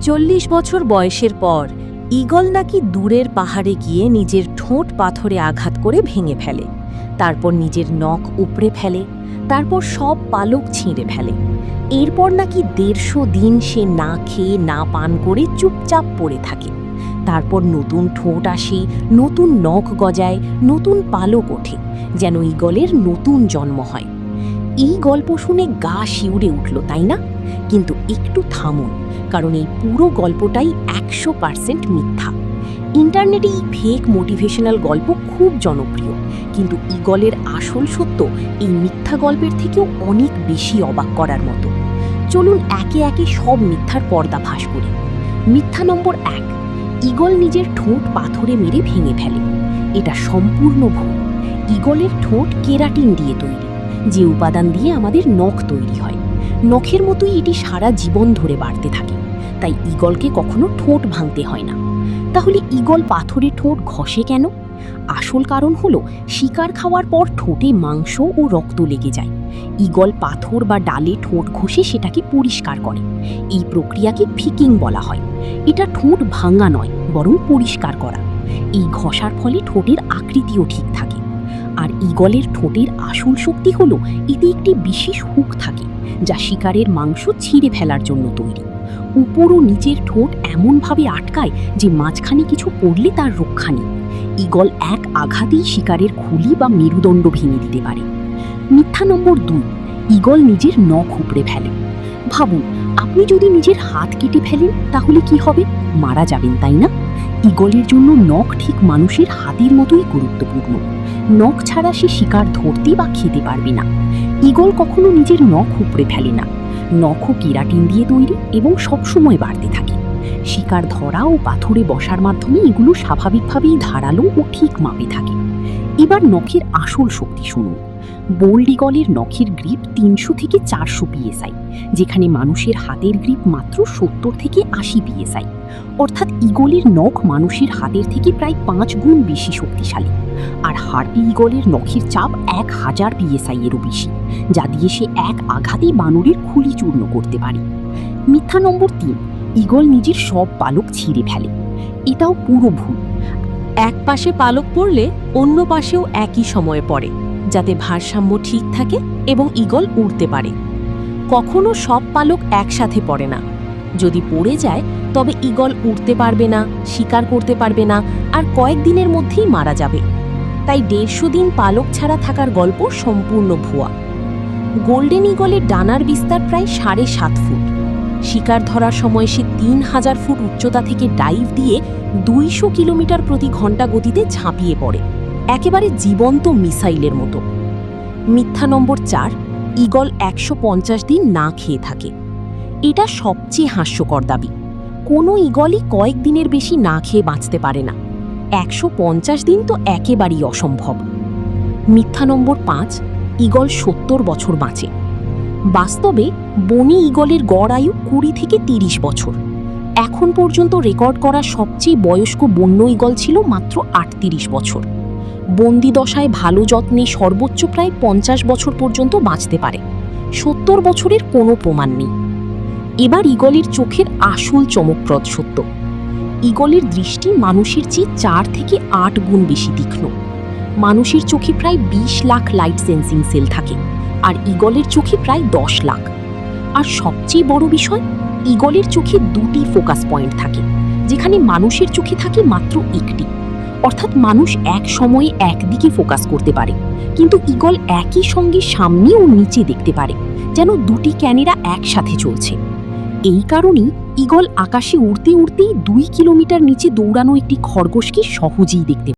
40 বছর বয়সের পর ঈগল নাকি দূরের পাহাড়ে গিয়ে নিজের ঠোঁট পাথরে আঘাত করে ভেঙে ফেলে, তারপর নিজের নখ উপড়ে ফেলে, তারপর সব পালক ছিঁড়ে ফেলে। এরপর নাকি 150 দিন সে না খেয়ে না পান করে চুপচাপ পড়ে থাকে। তারপর নতুন ঠোঁট আসে, নতুন নখ গজায়, নতুন পালক ওঠে, যেন ঈগলের নতুন জন্ম হয়। এই গল্প শুনে গা শিউরে উঠল, তাই না? কিন্তু একটু থামুন, কারণ এই পুরো গল্পটাই 100% মিথ্যা। ইন্টারনেটে এই ফেক মোটিভেশনাল গল্প খুব জনপ্রিয়, কিন্তু ঈগলের আসল সত্য এই মিথ্যা গল্পের থেকেও অনেক বেশি অবাক করার মতো। চলুন একে একে সব মিথ্যার পর্দাফাশ করি। মিথ্যা নম্বর 1, ঈগল নিজের ঠোঁট পাথরে মেরে ভেঙে ফেলে। এটা সম্পূর্ণ ভুল। ঈগলের ঠোঁট কেরাটিন দিয়ে তৈরি, যে উপাদান দিয়ে আমাদের নখ তৈরি হয়। নখের মতোই এটি সারা জীবন ধরে বাড়তে থাকে, তাই ঈগলকে কখনো ঠোঁট ভাঙতে হয় না। তাহলে ঈগল পাথরে ঠোঁট ঘষে কেন? আসল কারণ হলো শিকার খাওয়ার পর ঠোঁটে মাংস ও রক্ত লেগে যায়। ঈগল পাথর বা ডালে ঠোঁট ঘষে সেটাকে পরিষ্কার করে। এই প্রক্রিয়াকে ফিকিং বলা হয়। এটা ঠোঁট ভাঙা নয়, বরং পরিষ্কার করা। এই ঘষার ফলে ঠোঁটের আকৃতিও ঠিক থাকে। আর ঈগলের ঠোঁটের আসল শক্তি হলো এতে একটি বিশেষ হুক থাকে, যা শিকারের মাংস ছিঁড়ে ফেলার জন্য তৈরি। উপর ও নিচের ঠোঁট এমনভাবে আটকায় যে মাঝখানে কিছু পড়লে তার রক্ষা নেই। ঈগল এক আঘাতেই শিকারের খুলি বা মেরুদণ্ড ভেঙে দিতে পারে। মিথ্যা নম্বর 2, ঈগল নিজের নখ উপড়ে ফেলে। ভাবুন, আপনি যদি নিজের হাত কেটে ফেলেন তাহলে কি হবে? মারা যাবেন, তাই না? ঈগলের জন্য নখ ঠিক মানুষের হাতের মতোই গুরুত্বপূর্ণ। নখ ছাড়া সে শিকার ধরতে বা খেতে পারবে না। ঈগল কখনো নিজের নখ উপড়ে ফেলে না। নখও কেরাটিন দিয়ে তৈরি এবং সবসময় বাড়তে থাকে। শিকার ধরা ও পাথরে বসার মাধ্যমে এগুলো স্বাভাবিকভাবেই ধারালো ও ঠিক মাপে থাকে। এবার নখের আসল শক্তি শুনুন। বোল্ড ঈগলের নখের গ্রিপ 300 থেকে 400 PSI, যেখানে মানুষের হাতের গ্রিপ মাত্র 70 থেকে 80 PSI। অর্থাৎ ঈগলের নখ মানুষের হাতের থেকে প্রায় 5 গুণ বেশি শক্তিশালী। আর হার্পি ঈগলের নখের চাপ 1000 PSI এরও বেশি, যা দিয়ে সে এক আঘাতেই বানরের খুলি চূর্ণ করতে পারে। মিথ্যা নম্বর 3, ঈগল নিজের সব পালক ছিঁড়ে ফেলে। এটাও পুরো ভুল। এক পাশে পালক পড়লে অন্য পাশেও একই সময়ে পড়ে, যাতে ভারসাম্য ঠিক থাকে এবং ঈগল উড়তে পারে। কখনো সব পালক একসাথে পড়ে না। যদি পড়ে যায় তবে ঈগল উড়তে পারবে না, শিকার করতে পারবে না, আর কয়েকদিনের মধ্যেই মারা যাবে। তাই 150 দিন পালক ছাড়া থাকার গল্প সম্পূর্ণ ভুয়া। গোল্ডেন ঈগলের ডানার বিস্তার প্রায় 7.5 ফুট। শিকার ধরার সময় সে 3000 ফুট উচ্চতা থেকে ডাইভ দিয়ে 200 কিলোমিটার প্রতি ঘন্টা গতিতে ঝাঁপিয়ে পড়ে, একেবারে জীবন্ত মিসাইলের মতো। মিথ্যা নম্বর 4, ঈগল 150 দিন না খেয়ে থাকে। এটা সবচেয়ে হাস্যকর দাবি। কোনো ঈগলই কয়েকদিনের বেশি না খেয়ে বাঁচতে পারে না। 150 দিন তো একেবারেই অসম্ভব। মিথ্যা নম্বর 5, ঈগল 70 বছর বাঁচে। বাস্তবে বনী ঈগলের গড় আয়ু 20 থেকে 30 বছর। এখন পর্যন্ত রেকর্ড করা সবচেয়ে বয়স্ক বন্য ঈগল ছিল মাত্র 38 বছর। বন্দি দশায় ভালো যত্নে সর্বোচ্চ প্রায় 50 বছর পর্যন্ত বাঁচতে পারে। 70 বছরের কোনো প্রমাণ নেই। এবার ঈগলের চোখের আসল চমকপ্রদ সত্য। ঈগলের দৃষ্টি মানুষের চেয়ে 4 থেকে 8 গুণ বেশি তীক্ষ্ণ। মানুষের চোখে প্রায় 20 লাখ লাইট সেন্সিং সেল থাকে, আর ঈগলের চোখে প্রায় 10 লাখ। আর সবচেয়ে বড় বিষয়, ঈগলের চোখে 2টি ফোকাস পয়েন্ট থাকে, যেখানে মানুষের চোখে থাকে মাত্র 1টি। অর্থাৎ মানুষ এক সময়ে একদিকে ফোকাস করতে পারে, কিন্তু ঈগল একই সঙ্গে সামনে ও নিচে দেখতে পারে, যেন 2টি ক্যামেরা একসাথে চলছে। এই কারণেই ঈগল আকাশে উড়তে উড়তেই 2 কিলোমিটার নিচে দৌড়ানো একটি খরগোশকে সহজেই দেখতে